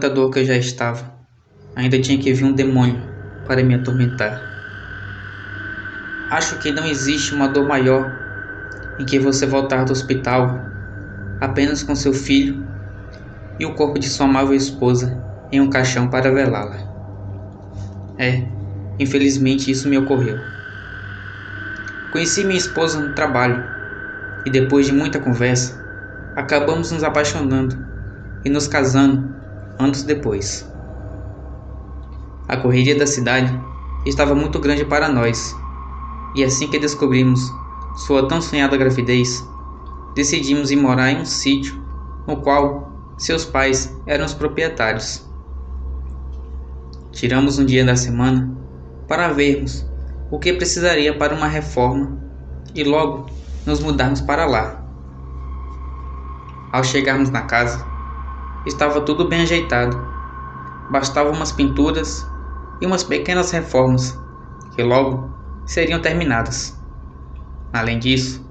tanta dor que eu já estava, ainda tinha que vir um demônio para me atormentar. Acho que não existe uma dor maior em que você voltar do hospital apenas com seu filho e o corpo de sua amável esposa em um caixão para velá-la. Infelizmente isso me ocorreu. Conheci minha esposa no trabalho e depois de muita conversa, acabamos nos apaixonando e nos casando anos depois. A correria da cidade estava muito grande para nós e assim que descobrimos sua tão sonhada gravidez, decidimos ir morar em um sítio no qual seus pais eram os proprietários. Tiramos um dia da semana para vermos o que precisaria para uma reforma e logo nos mudarmos para lá. Ao chegarmos na casa, estava tudo bem ajeitado. Bastavam umas pinturas e umas pequenas reformas que logo seriam terminadas. Além disso,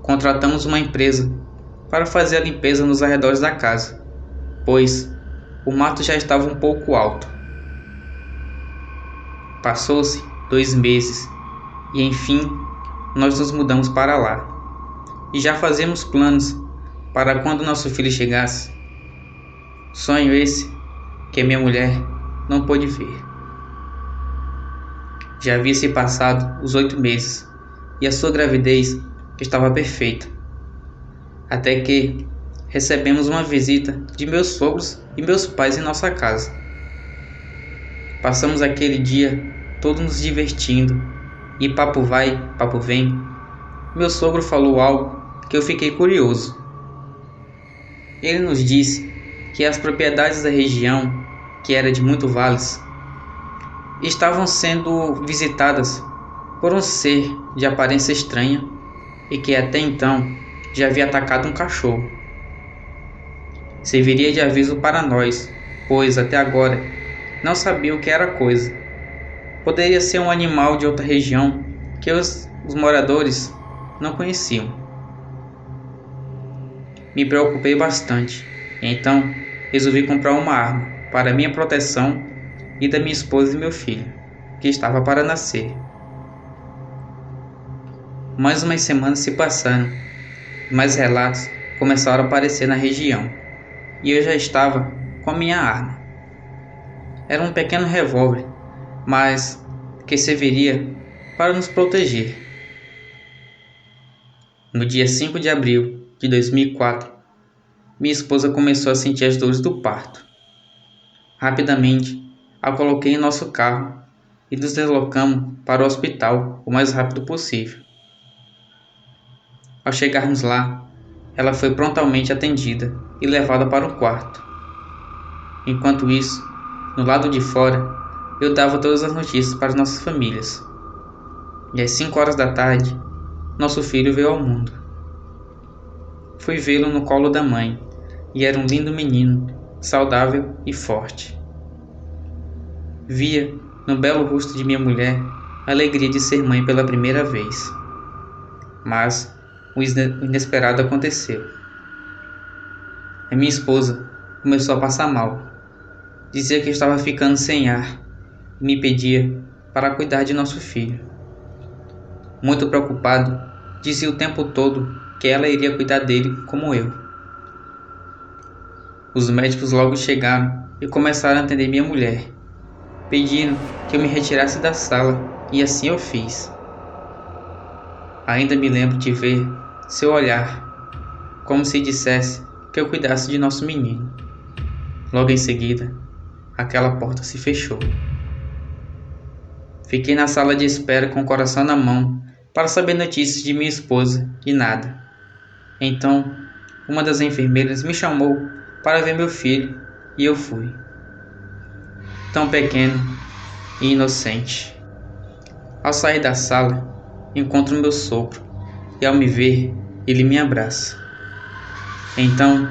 contratamos uma empresa para fazer a limpeza nos arredores da casa, pois o mato já estava um pouco alto. Passou-se 2 meses e enfim nós nos mudamos para lá e já fazemos planos para quando nosso filho chegasse. Sonho esse que a minha mulher não pôde ver. Já havia se passado os 8 meses e a sua gravidez estava perfeita, até que recebemos uma visita de meus sogros e meus pais em nossa casa. Passamos aquele dia todos nos divertindo e papo vai, papo vem. Meu sogro falou algo que eu fiquei curioso. Ele nos disse que as propriedades da região, que era de muito vales, estavam sendo visitadas por um ser de aparência estranha e que até então já havia atacado um cachorro. Serviria de aviso para nós, pois até agora não sabia o que era a coisa. Poderia ser um animal de outra região que os moradores não conheciam. Me preocupei bastante, então resolvi comprar uma arma para minha proteção e da minha esposa e meu filho, que estava para nascer. Mais umas semanas se passaram, e mais relatos começaram a aparecer na região, e eu já estava com a minha arma. Era um pequeno revólver, mas que serviria para nos proteger. No dia 5 de abril de 2004, minha esposa começou a sentir as dores do parto. Rapidamente, a coloquei em nosso carro e nos deslocamos para o hospital o mais rápido possível. Ao chegarmos lá, ela foi prontamente atendida e levada para o quarto. Enquanto isso, no lado de fora, eu dava todas as notícias para nossas famílias. E às 5 horas da tarde, nosso filho veio ao mundo. Fui vê-lo no colo da mãe, e era um lindo menino, saudável e forte. Via no belo rosto de minha mulher a alegria de ser mãe pela primeira vez. Mas o inesperado aconteceu. A minha esposa começou a passar mal. Dizia que estava ficando sem ar e me pedia para cuidar de nosso filho. Muito preocupado, dizia o tempo todo que ela iria cuidar dele como eu. Os médicos logo chegaram e começaram a atender minha mulher. Pediram que eu me retirasse da sala e assim eu fiz. Ainda me lembro de ver seu olhar, como se dissesse que eu cuidasse de nosso menino. Logo em seguida, aquela porta se fechou. Fiquei na sala de espera com o coração na mão para saber notícias de minha esposa e nada. Então, uma das enfermeiras me chamou para ver meu filho e eu fui. Tão pequeno e inocente. Ao sair da sala, encontro meu sogro e ao me ver, ele me abraça. Então,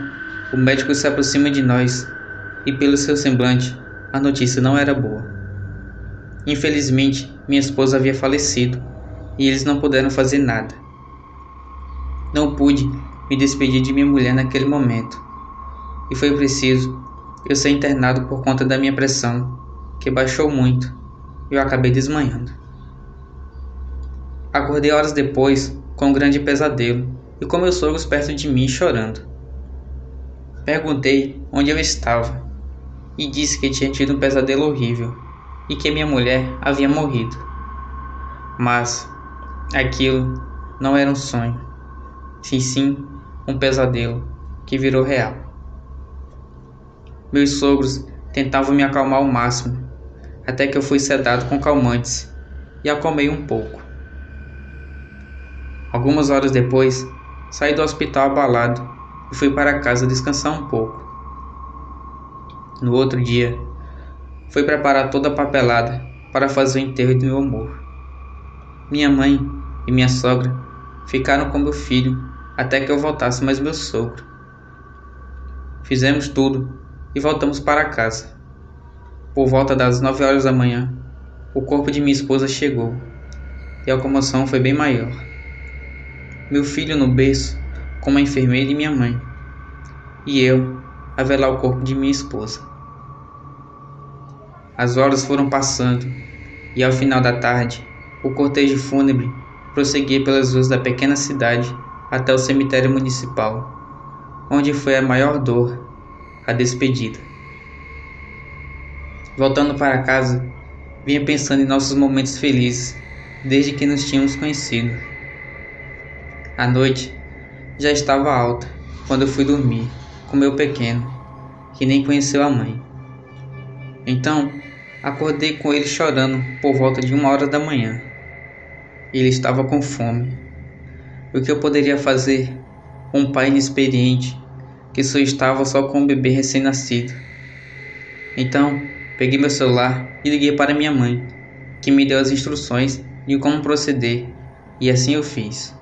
o médico se aproxima de nós e pelo seu semblante, a notícia não era boa. Infelizmente, minha esposa havia falecido e eles não puderam fazer nada. Não pude me despedir de minha mulher naquele momento e foi preciso eu saí internado por conta da minha pressão, que baixou muito, e eu acabei desmaiando. Acordei horas depois com um grande pesadelo e com meus sogros perto de mim chorando. Perguntei onde eu estava e disse que tinha tido um pesadelo horrível e que minha mulher havia morrido. Mas aquilo não era um sonho, sim um pesadelo que virou real. Meus sogros tentavam me acalmar ao máximo, até que eu fui sedado com calmantes e acalmei um pouco. Algumas horas depois, saí do hospital abalado e fui para casa descansar um pouco. No outro dia, fui preparar toda a papelada para fazer o enterro do meu amor. Minha mãe e minha sogra ficaram com meu filho até que eu voltasse mais meu sogro. Fizemos tudo e voltamos para casa. Por volta das 9 horas da manhã, o corpo de minha esposa chegou e a comoção foi bem maior. Meu filho no berço com uma enfermeira e minha mãe, e eu a velar o corpo de minha esposa. As horas foram passando e ao final da tarde, o cortejo fúnebre prosseguia pelas ruas da pequena cidade até o cemitério municipal, onde foi a maior dor, a despedida. Voltando para casa, vinha pensando em nossos momentos felizes desde que nos tínhamos conhecido. A noite já estava alta quando eu fui dormir com meu pequeno, que nem conheceu a mãe. Então, acordei com ele chorando por volta de 1 hora da manhã. Ele estava com fome. O que eu poderia fazer? Um pai inexperiente que só estava só com um bebê recém-nascido. Então, peguei meu celular e liguei para minha mãe, que me deu as instruções de como proceder, e assim eu fiz.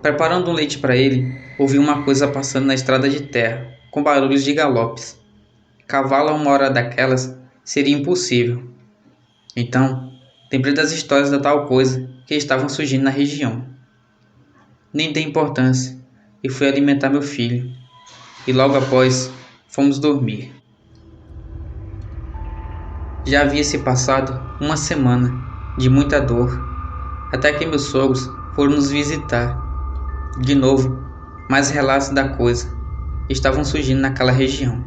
Preparando um leite para ele, ouvi uma coisa passando na estrada de terra, com barulhos de galopes. Cavalo a 1 hora daquelas seria impossível. Então, lembrei das histórias da tal coisa que estavam surgindo na região. Nem dei importância e fui alimentar meu filho. E logo após, fomos dormir. Já havia se passado 1 semana de muita dor, até que meus sogros foram nos visitar. De novo, mais relatos da coisa estavam surgindo naquela região.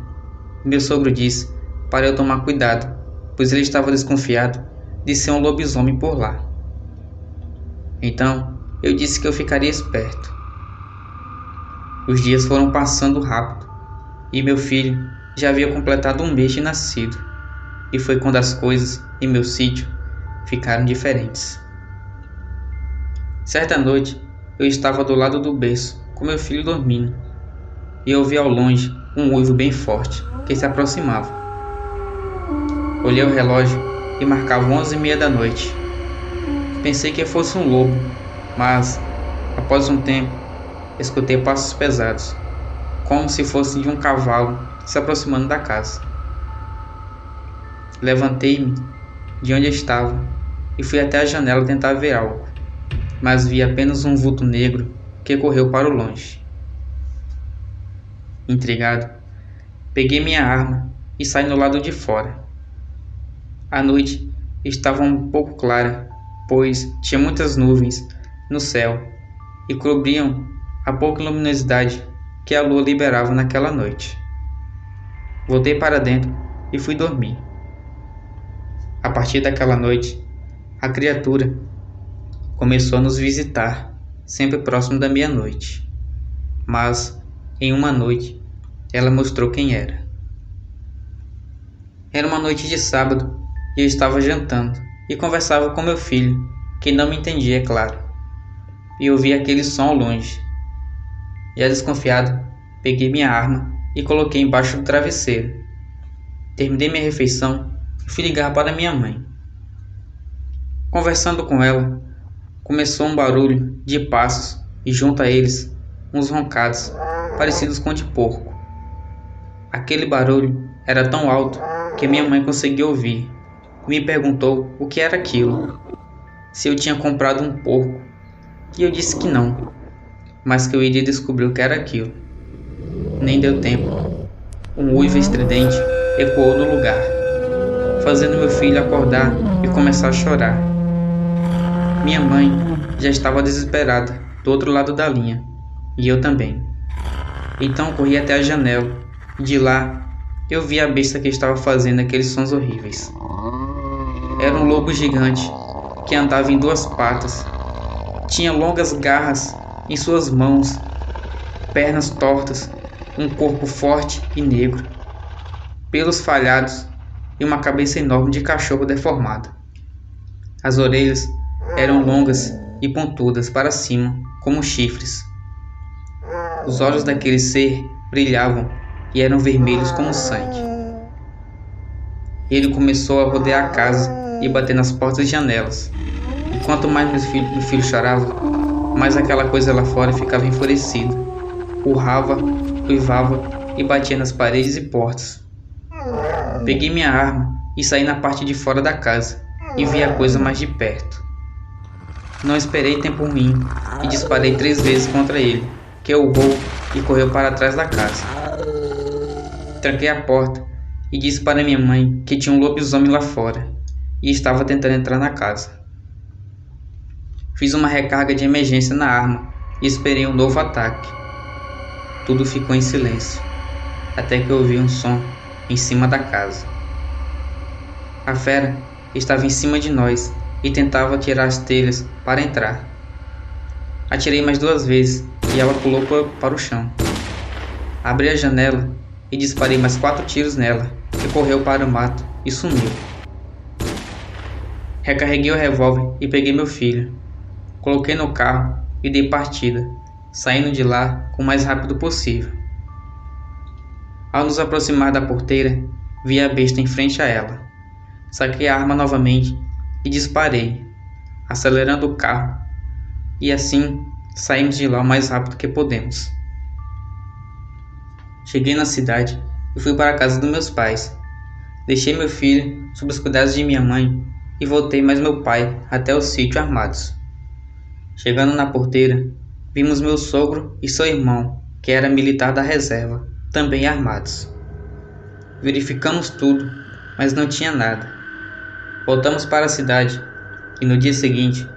Meu sogro disse para eu tomar cuidado, pois ele estava desconfiado de ser um lobisomem por lá. Então, eu disse que eu ficaria esperto. Os dias foram passando rápido e meu filho já havia completado 1 mês de nascido, e foi quando as coisas em meu sítio ficaram diferentes. Certa noite, eu estava do lado do berço com meu filho dormindo e ouvi ao longe um uivo bem forte que se aproximava. Olhei o relógio e marcava 11h30 da noite. Pensei que fosse um lobo, mas, após um tempo, escutei passos pesados, como se fossem de um cavalo se aproximando da casa. Levantei-me de onde estava e fui até a janela tentar ver algo, mas vi apenas um vulto negro que correu para o longe. Intrigado, peguei minha arma e saí no lado de fora. A noite estava um pouco clara, pois tinha muitas nuvens no céu e cobriam a pouca luminosidade que a lua liberava naquela noite. Voltei para dentro e fui dormir. A partir daquela noite, a criatura começou a nos visitar, sempre próximo da meia-noite. Mas, em uma noite, ela mostrou quem era. Era uma noite de sábado e eu estava jantando e conversava com meu filho, que não me entendia, é claro, e ouvi aquele som ao longe. Já desconfiado, peguei minha arma e coloquei embaixo do travesseiro. Terminei minha refeição e fui ligar para minha mãe. Conversando com ela, começou um barulho de passos e junto a eles uns roncados parecidos com de porco. Aquele barulho era tão alto que minha mãe conseguia ouvir e me perguntou o que era aquilo, se eu tinha comprado um porco, e eu disse que não, mas que eu iria descobrir o que era aquilo. Nem deu tempo Um uivo estridente ecoou no lugar, fazendo meu filho acordar e começar a chorar. Minha mãe já estava desesperada do outro lado da linha, e eu também. Então corri até a janela, e de lá eu vi a besta que estava fazendo aqueles sons horríveis. Era um lobo gigante que andava em duas patas. Tinha longas garras em suas mãos, pernas tortas, um corpo forte e negro, pelos falhados e uma cabeça enorme de cachorro deformada. As orelhas eram longas e pontudas para cima, como chifres. Os olhos daquele ser brilhavam e eram vermelhos como sangue. Ele começou a rodear a casa e bater nas portas e janelas. E quanto mais meu filho chorava, mais aquela coisa lá fora ficava enfurecida. Urrava, uivava e batia nas paredes e portas. Peguei minha arma e saí na parte de fora da casa e vi a coisa mais de perto. Não esperei tempo ruim e disparei 3 vezes contra ele, que urrou e correu para trás da casa. Tranquei a porta e disse para minha mãe que tinha um lobisomem lá fora e estava tentando entrar na casa. Fiz uma recarga de emergência na arma e esperei um novo ataque. Tudo ficou em silêncio, até que ouvi um som em cima da casa. A fera estava em cima de nós e tentava tirar as telhas para entrar. Atirei mais 2 vezes e ela pulou para o chão. Abri a janela e disparei mais 4 tiros nela, que correu para o mato e sumiu. Recarreguei o revólver e peguei meu filho. Coloquei no carro e dei partida, saindo de lá o mais rápido possível. Ao nos aproximar da porteira, vi a besta em frente a ela. Saquei a arma novamente e disparei, acelerando o carro, e assim saímos de lá o mais rápido que pudemos. Cheguei na cidade e fui para a casa dos meus pais. Deixei meu filho sob os cuidados de minha mãe e voltei mais meu pai até o sítio armados. Chegando na porteira, vimos meu sogro e seu irmão, que era militar da reserva, também armados. Verificamos tudo, mas não tinha nada. Voltamos para a cidade e no dia seguinte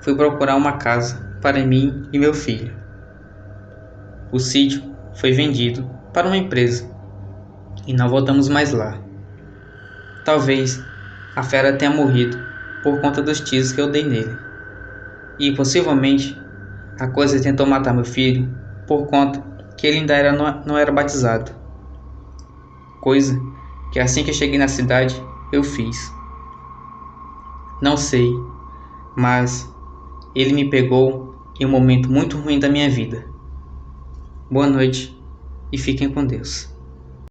fui procurar uma casa para mim e meu filho. O sítio foi vendido para uma empresa e não voltamos mais lá. Talvez a fera tenha morrido por conta dos tiros que eu dei nele. E possivelmente a coisa tentou matar meu filho por conta que ele ainda não era batizado. Coisa que assim que eu cheguei na cidade eu fiz. Não sei, mas ele me pegou em um momento muito ruim da minha vida. Boa noite e fiquem com Deus.